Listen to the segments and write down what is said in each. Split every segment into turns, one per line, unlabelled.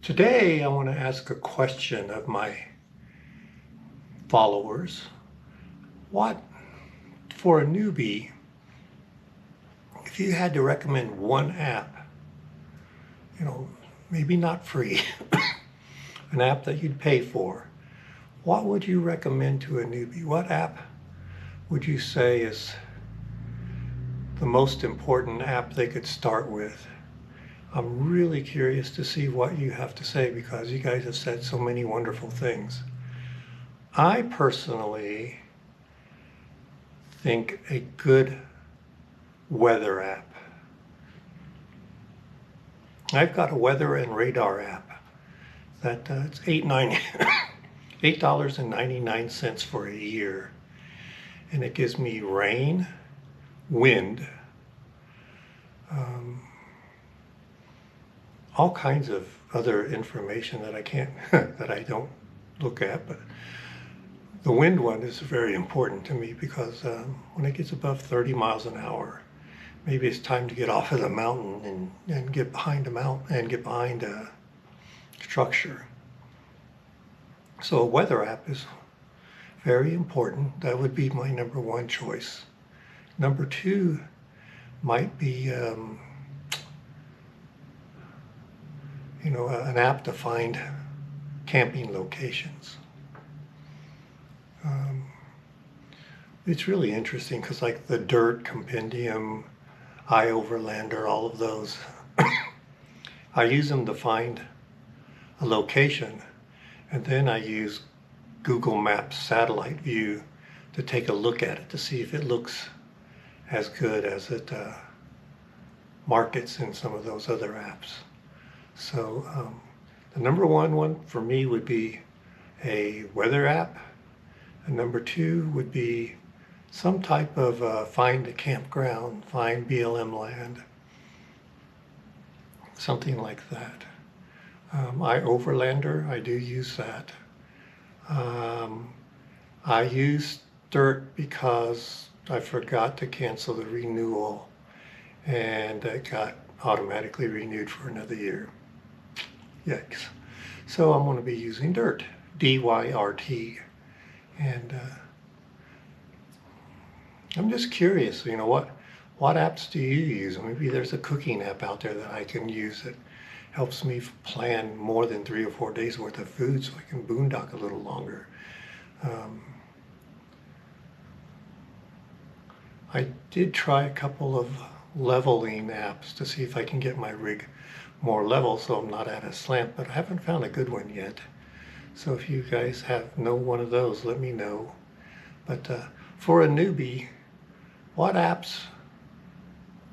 Today I want to ask a question of my followers. What, for a newbie, if you had to recommend one app, maybe not free, an app that you'd pay for, what would you recommend to a newbie? What app would you say is the most important app they could start with? I'm really curious to see what you have to say because you guys have said so many wonderful things. I personally think a good weather app. I've got a weather and radar app that it's $8.99 for a year, and it gives me rain, wind, all kinds of other information that I can't that I don't look at, but the wind one is very important to me because when it gets above 30 miles an hour, maybe it's time to get off of the mountain and get behind a mountain and get behind a structure. So a weather app is very important. That would be my number one choice. Number two might be an app to find camping locations. It's really interesting because like the Dirt, Compendium, iOverlander, all of those, I use them to find a location, and then I use Google Maps satellite view to take a look at it to see if it looks as good as it markets in some of those other apps. So the number one for me would be a weather app, and number two would be some type of find a campground, find BLM land, something like that. iOverlander, I do use that. I use Dirt because I forgot to cancel the renewal and it got automatically renewed for another year. Yikes. So I'm going to be using Dirt, D-Y-R-T. And I'm just curious, what apps do you use? Maybe there's a cooking app out there that I can use that helps me plan more than 3 or 4 days worth of food so I can boondock a little longer. I did try a couple of leveling apps to see if I can get my rig more level so I'm not at a slant, but I haven't found a good one yet. So if you guys know one of those, let me know. But for a newbie, what apps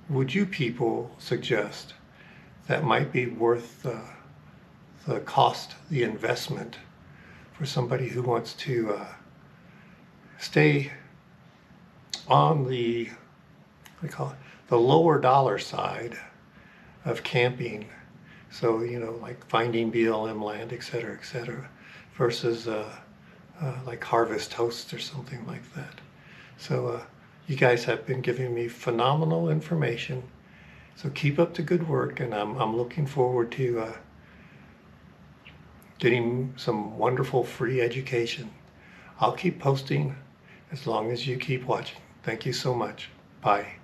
would you people suggest that might be worth the cost, the investment, for somebody who wants to stay on the lower dollar side of camping? So, like finding BLM land, et cetera, versus like Harvest Hosts or something like that. So you guys have been giving me phenomenal information. So keep up the good work, and I'm looking forward to getting some wonderful free education. I'll keep posting as long as you keep watching. Thank you so much. Bye.